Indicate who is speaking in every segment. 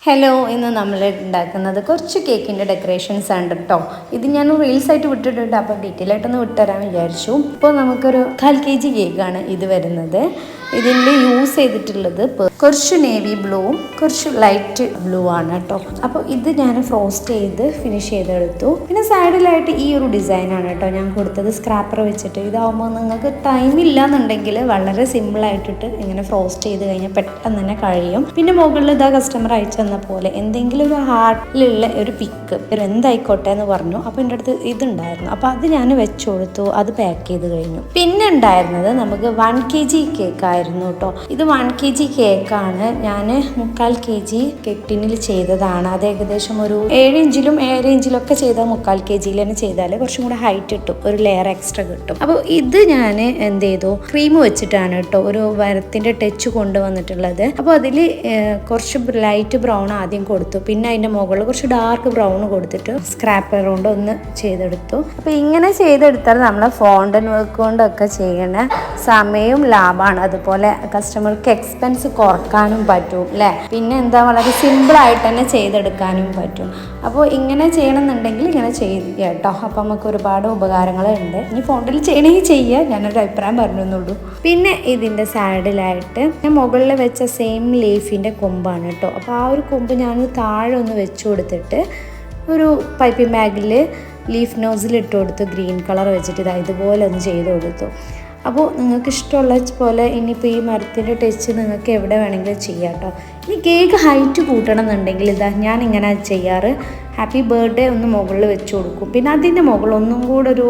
Speaker 1: Hello, ഇന്ന് നമ്മൾ ഉണ്ടാക്കുന്നത് കുറച്ച് കേക്കിൻ്റെ ഡെക്കറേഷൻസ് ആണ് കേട്ടോ. ഇത് ഞാൻ റീൽസ് ആയിട്ട് വിട്ടിട്ടുണ്ട്, അപ്പോൾ ഡീറ്റെയിൽ ആയിട്ടൊന്ന് വിട്ടുതരാൻ വിചാരിച്ചു. ഇപ്പോൾ നമുക്കൊരു 1/4 kg കേക്കാണ് ഇത് വരുന്നത്. ഇതിൽ യൂസ് ചെയ്തിട്ടുള്ളത് കുറച്ച് നേവി ബ്ലൂവും കുറച്ച് ലൈറ്റ് ബ്ലൂ ആണ് കേട്ടോ. അപ്പോൾ ഇത് ഞാൻ ഫ്രോസ്റ്റ് ചെയ്ത് ഫിനിഷ് ചെയ്തെടുത്തു. പിന്നെ സൈഡിലായിട്ട് ഈ ഒരു ഡിസൈനാണ് കേട്ടോ ഞാൻ കൊടുത്തത്, സ്ക്രാപ്പർ വെച്ചിട്ട്. ഇതാവുമ്പോൾ നിങ്ങൾക്ക് ടൈം ഇല്ലാന്നുണ്ടെങ്കിൽ വളരെ സിമ്പിളായിട്ടിട്ട് ഇങ്ങനെ ഫ്രോസ്റ്റ് ചെയ്ത് കഴിഞ്ഞാൽ പെട്ടെന്ന് തന്നെ കഴിയും. പിന്നെ മുകളിൽ ഇതാ കസ്റ്റമർ അയച്ചു തന്ന പോലെ എന്തെങ്കിലും ഒരു ഹാർട്ടിലുള്ള ഒരു പിക്ക് ഒരു എന്തായിക്കോട്ടെ എന്ന് പറഞ്ഞു. അപ്പോൾ എൻ്റെ അടുത്ത് ഇതുണ്ടായിരുന്നു, അപ്പോൾ അത് ഞാൻ വെച്ചു കൊടുത്തു. അത് പാക്ക് ചെയ്ത് കഴിഞ്ഞു. പിന്നെ ഉണ്ടായിരുന്നത് നമുക്ക് 1 kg കേക്കായിരുന്നു കേട്ടോ. ഇത് 1 kg കേക്കാണ്. ഞാൻ 3/4 kg കേക്ക് ടിന്നിൽ ചെയ്തതാണ്. അത് ഏകദേശം ഒരു 7 ഇഞ്ചിലും 7 ഇഞ്ചിലൊക്കെ ചെയ്താൽ 3/4 kg തന്നെ ചെയ്താൽ കുറച്ചും കൂടെ ഹൈറ്റ് കിട്ടും, ഒരു ലെയർ എക്സ്ട്രാ കിട്ടും. അപ്പോൾ ഇത് ഞാൻ എന്ത് ചെയ്തു, ക്രീം വെച്ചിട്ടാണ് കേട്ടോ ഒരു വരത്തിൻ്റെ ടച്ച് കൊണ്ടുവന്നിട്ടുള്ളത്. അപ്പോൾ അതിൽ കുറച്ച് ലൈറ്റ് ബ്രൗൺ ആദ്യം കൊടുത്തു, പിന്നെ അതിൻ്റെ മുകളിൽ കുറച്ച് ഡാർക്ക് ബ്രൗൺ കൊടുത്തിട്ട് സ്ക്രാപ്പർ കൊണ്ട് ഒന്ന് ചെയ്തെടുത്തു. അപ്പോൾ ഇങ്ങനെ ചെയ്തെടുത്താൽ നമ്മളെ ഫോണ്ടൻ വർക്ക് കൊണ്ടൊക്കെ ചെയ്യണ സമയവും ലാഭമാണ്, അതുപോലെ കസ്റ്റമർക്ക് എക്സ്പെൻസ് കുറക്കാനും പറ്റും അല്ലേ. പിന്നെ എന്താ, വളരെ സിമ്പിളായിട്ട് തന്നെ ചെയ്തെടുക്കാനും പറ്റും. അപ്പോൾ ഇങ്ങനെ ചെയ്യണമെന്നുണ്ടെങ്കിൽ ഇങ്ങനെ ചെയ്യുക കേട്ടോ. അപ്പോൾ നമുക്ക് ഒരുപാട് ഉപകാരങ്ങളുണ്ട്. ഇനി ഫോണ്ടിൽ ചെയ്യണമെങ്കിൽ ചെയ്യുക, ഞാനൊരു അഭിപ്രായം പറഞ്ഞെന്നുള്ളൂ. പിന്നെ ഇതിൻ്റെ സൈഡിലായിട്ട് ഞാൻ മുകളിൽ വെച്ച സെയിം ലീഫിൻ്റെ കൊമ്പാണ് കേട്ടോ. അപ്പോൾ ആ ഒരു കൊമ്പ് ഞാൻ താഴെ ഒന്ന് വെച്ച് കൊടുത്തിട്ട് ഒരു പൈപ്പിംഗ് ബാഗിൽ ലീഫ് നോസിൽ ഇട്ട് കൊടുത്തു, ഗ്രീൻ കളർ വെച്ചിട്ട് ഇതുപോലെ ഒന്ന് ചെയ്ത് കൊടുത്തു. അപ്പോൾ നിങ്ങൾക്ക് ഇഷ്ടമുള്ള പോലെ ഇനിയിപ്പോൾ ഈ മരത്തിൻ്റെ ടച്ച് നിങ്ങൾക്ക് എവിടെ വേണമെങ്കിലും ചെയ്യാം കേട്ടോ. ഇനി കേക്ക് ഹൈറ്റ് കൂട്ടണം എന്നുണ്ടെങ്കിൽ ഇതാ ഞാൻ ഇങ്ങനെ ചെയ്യാറ്, ഹാപ്പി ബർത്ത്ഡേ ഒന്ന് മുകളിൽ വെച്ച് കൊടുക്കും. പിന്നെ അതിൻ്റെ മുകളിൽ ഒന്നും കൂടെ ഒരു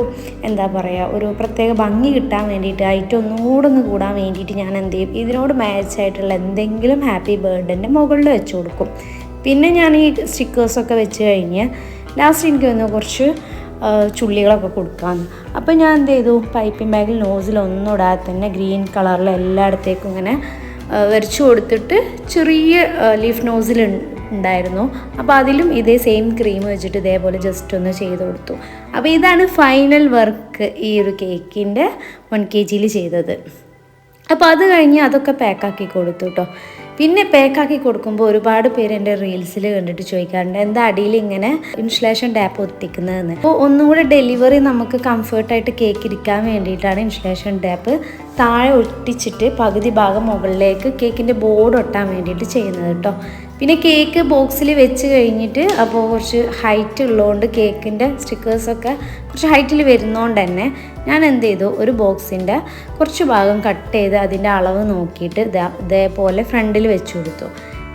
Speaker 1: എന്താ പറയുക, ഒരു പ്രത്യേക ഭംഗി കിട്ടാൻ വേണ്ടിയിട്ട്, ഹൈറ്റ് ഒന്നും കൂടെ ഒന്ന് കൂടാൻ വേണ്ടിയിട്ട് ഞാൻ എന്ത് ചെയ്യും, ഇതിനോട് മാച്ചായിട്ടുള്ള എന്തെങ്കിലും ഹാപ്പി ബർത്ത്ഡേൻ്റെ മുകളിൽ വെച്ച് കൊടുക്കും. പിന്നെ ഞാൻ ഈ സ്റ്റിക്കേഴ്സൊക്കെ വെച്ച് കഴിഞ്ഞ് ലാസ്റ്റ് എനിക്ക് വന്ന് കുറച്ച് ചുള്ളികളൊക്കെ കൊടുക്കാമെന്ന്. അപ്പോൾ ഞാൻ എന്ത് ചെയ്തു, പൈപ്പിംഗ് ബാഗിൽ നോസിൽ ഒന്നും ഇടാതെ തന്നെ ഗ്രീൻ കളറിൽ എല്ലായിടത്തേക്കും ഇങ്ങനെ വരച്ചു കൊടുത്തിട്ട് ചെറിയ ലീഫ് നോസിൽ ഉണ്ടായിരുന്നു. അപ്പോൾ അതിലും ഇതേ സെയിം ക്രീം വെച്ചിട്ട് ഇതേപോലെ ജസ്റ്റ് ഒന്ന് ചെയ്ത് കൊടുത്തു. അപ്പോൾ ഇതാണ് ഫൈനൽ വർക്ക് ഈ ഒരു കേക്കിൻ്റെ 1 kg ചെയ്തത്. അപ്പോൾ അത് കഴിഞ്ഞ് അതൊക്കെ പാക്കാക്കി കൊടുത്തു കേട്ടോ. പിന്നെ പാക്കാക്കി കൊടുക്കുമ്പോൾ ഒരുപാട് പേര് എൻ്റെ റീൽസിൽ കണ്ടിട്ട് ചോദിക്കാറുണ്ട് എന്താ അടിയിൽ ഇങ്ങനെ ഇൻസുലേഷൻ ടാപ്പ് ഒട്ടിക്കുന്നതെന്ന്. അപ്പോൾ ഒന്നുകൂടെ ഡെലിവറി നമുക്ക് കംഫർട്ടായിട്ട് കേക്ക് ഇരിക്കാൻ വേണ്ടിയിട്ടാണ് ഇൻസുലേഷൻ ടാപ്പ് താഴെ ഒട്ടിച്ചിട്ട് പകുതി ഭാഗം മുകളിലേക്ക് കേക്കിൻ്റെ ബോർഡ് ഒട്ടാൻ വേണ്ടിയിട്ട് ചെയ്യുന്നത് കേട്ടോ. പിന്നെ കേക്ക് ബോക്സിൽ വെച്ച് കഴിഞ്ഞിട്ട് അപ്പോൾ കുറച്ച് ഹൈറ്റ് ഉള്ളതുകൊണ്ട് കേക്കിൻ്റെ സ്റ്റിക്കേഴ്സൊക്കെ കുറച്ച് ഹൈറ്റിൽ വരുന്നതുകൊണ്ട് തന്നെ ഞാൻ എന്ത് ചെയ്തു, ഒരു ബോക്സിൻ്റെ കുറച്ച് ഭാഗം കട്ട് ചെയ്ത് അതിൻ്റെ അളവ് നോക്കിയിട്ട് ഇതേപോലെ ഫ്രണ്ടിൽ വെച്ച് കൊടുത്തു.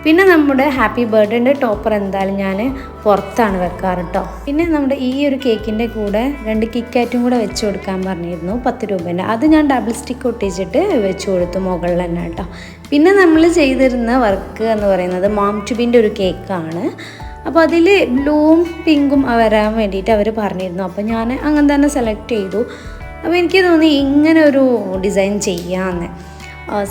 Speaker 1: പിന്നെ നമ്മുടെ ഹാപ്പി ബർത്ത്ഡേൻ്റെ ടോപ്പർ എന്തായാലും ഞാൻ പുറത്താണ് വെക്കാറ് കേട്ടോ. പിന്നെ നമ്മുടെ ഈ ഒരു കേക്കിൻ്റെ കൂടെ 2 കിക്കാറ്റും കൂടെ വെച്ച് കൊടുക്കാൻ പറഞ്ഞിരുന്നു, 10 രൂപേൻ്റെ. അത് ഞാൻ ഡബിൾ സ്റ്റിക്ക് ഒട്ടിച്ചിട്ട് വെച്ച് കൊടുത്തു മുകളിൽ തന്നെ കേട്ടോ. പിന്നെ നമ്മൾ ചെയ്തിരുന്ന വർക്ക് എന്ന് പറയുന്നത് മോം ടു ബീൻ്റെ ഒരു കേക്കാണ്. അപ്പോൾ അതിൽ ബ്ലൂവും പിങ്കും വരാൻ വേണ്ടിയിട്ട് അവർ പറഞ്ഞിരുന്നു. അപ്പോൾ ഞാൻ അങ്ങനെ തന്നെ സെലക്ട് ചെയ്തു. അപ്പോൾ എനിക്ക് തോന്നി ഇങ്ങനെ ഒരു ഡിസൈൻ ചെയ്യാമെന്ന്.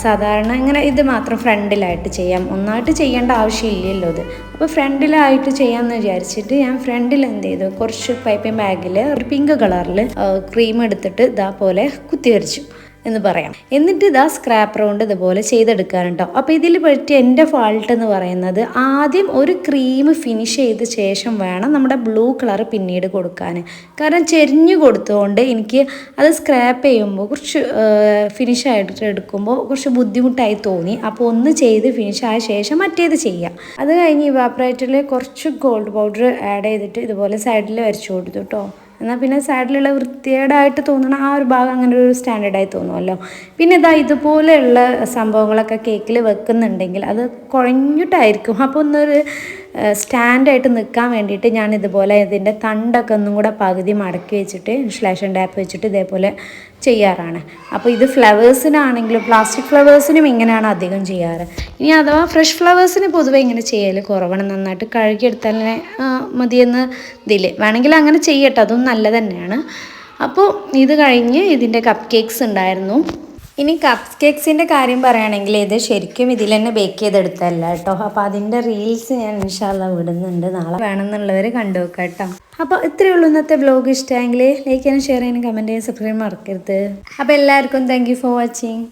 Speaker 1: സാധാരണ ഇങ്ങനെ ഇത് മാത്രം ഫ്രണ്ടിലായിട്ട് ചെയ്യാം, ഒന്നായിട്ട് ചെയ്യേണ്ട ആവശ്യമില്ലല്ലോ ഇത്. അപ്പോൾ ഫ്രണ്ടിലായിട്ട് ചെയ്യാമെന്ന് വിചാരിച്ചിട്ട് ഞാൻ ഫ്രണ്ടിൽ എന്ത് ചെയ്തു, കുറച്ച് പൈപ്പിംഗ് ബാഗിൽ ഒരു പിങ്ക് കളറിൽ ക്രീം എടുത്തിട്ട് ഇതേപോലെ കുത്തി വരച്ചു എന്ന് പറയാം. എന്നിട്ട് ഇതാ സ്ക്രാപ്പർ കൊണ്ട് ഇതുപോലെ ചെയ്തെടുക്കാനുണ്ടോ. അപ്പോൾ ഇതിൽ പറ്റിയ എൻ്റെ ഫാൾട്ട് എന്ന് പറയുന്നത്, ആദ്യം ഒരു ക്രീം ഫിനിഷ് ചെയ്ത ശേഷം വേണം നമ്മുടെ ബ്ലൂ കളർ പിന്നീട് കൊടുക്കാൻ. കാരണം ചെരിഞ്ഞു കൊടുത്തുകൊണ്ട് എനിക്ക് അത് സ്ക്രാപ്പ് ചെയ്യുമ്പോൾ കുറച്ച് ഫിനിഷ് ആയിട്ട് എടുക്കുമ്പോൾ കുറച്ച് ബുദ്ധിമുട്ടായി തോന്നി. അപ്പോൾ ഒന്ന് ചെയ്ത് ഫിനിഷ് ആയ ശേഷം മറ്റേത് ചെയ്യാം. അത് കഴിഞ്ഞ് ഇവാപ്പറേറ്ററിൽ കുറച്ച് ഗോൾഡ് പൗഡർ ആഡ് ചെയ്തിട്ട് ഇതുപോലെ സൈഡിൽ വരച്ചു കൊടുത്തു കേട്ടോ. എന്നാൽ പിന്നെ സൈഡിലുള്ള വൃത്തികേടായിട്ട് തോന്നണം ആ ഒരു ഭാഗം അങ്ങനെ ഒരു സ്റ്റാൻഡേർഡായി തോന്നുമല്ലോ. പിന്നെ ഇതുപോലെയുള്ള സംഭവങ്ങളൊക്കെ കേക്കിൽ വെക്കുന്നുണ്ടെങ്കിൽ അത് കുഴഞ്ഞിട്ടായിരിക്കും. അപ്പോൾ ഒന്നൊരു സ്റ്റാൻഡായിട്ട് നിൽക്കാൻ വേണ്ടിയിട്ട് ഞാൻ ഇതുപോലെ ഇതിൻ്റെ തണ്ടൊക്കെ ഒന്നും കൂടെ പകുതി മടക്കി വെച്ചിട്ട് ഇൻസുലേഷൻ ടാപ്പ് വെച്ചിട്ട് ഇതേപോലെ ചെയ്യാറാണ്. അപ്പോൾ ഇത് ഫ്ലവേഴ്സിനാണെങ്കിലും പ്ലാസ്റ്റിക് ഫ്ലവേഴ്സിനും ഇങ്ങനെയാണ് അധികം ചെയ്യാറ്. ഇനി അഥവാ ഫ്രഷ് ഫ്ലവേഴ്സിന് പൊതുവെ ഇങ്ങനെ ചെയ്യൽ കുറവാണ്, നന്നായിട്ട് കഴുകിയെടുത്താൽ മതിയെന്ന് ഇതിൽ വേണമെങ്കിൽ അങ്ങനെ ചെയ്യട്ടെ, അതും നല്ലത് തന്നെയാണ്. അപ്പോൾ ഇത് കഴിഞ്ഞ് ഇതിൻ്റെ കപ്പ് കേക്ക്സ് ഉണ്ടായിരുന്നു. ഇനി കപ്പ് കേക്ക്സിൻ്റെ കാര്യം പറയുകയാണെങ്കിൽ ഇത് ശരിക്കും ഇതിൽ തന്നെ ബേക്ക് ചെയ്തെടുത്തല്ല കേട്ടോ. അപ്പോൾ അതിൻ്റെ റീൽസ് ഞാൻ ഇൻഷാ അല്ലാഹ് വിടുന്നുണ്ട്, നാളെ വേണമെന്നുള്ളവർ കണ്ടു വെക്കാം കേട്ടോ. അപ്പോൾ ഇത്രയേ ഉള്ളൂ ഇന്നത്തെ വ്ലോഗ്. ഇഷ്ടമെങ്കിൽ ലൈക്ക് ചെയ്യാനും ഷെയർ ചെയ്യാനും കമൻറ്റ് ചെയ്യാനും സബ്സ്ക്രൈബ് മറക്കരുത്. അപ്പോൾ എല്ലാവർക്കും താങ്ക് യു ഫോർ വാച്ചിങ്.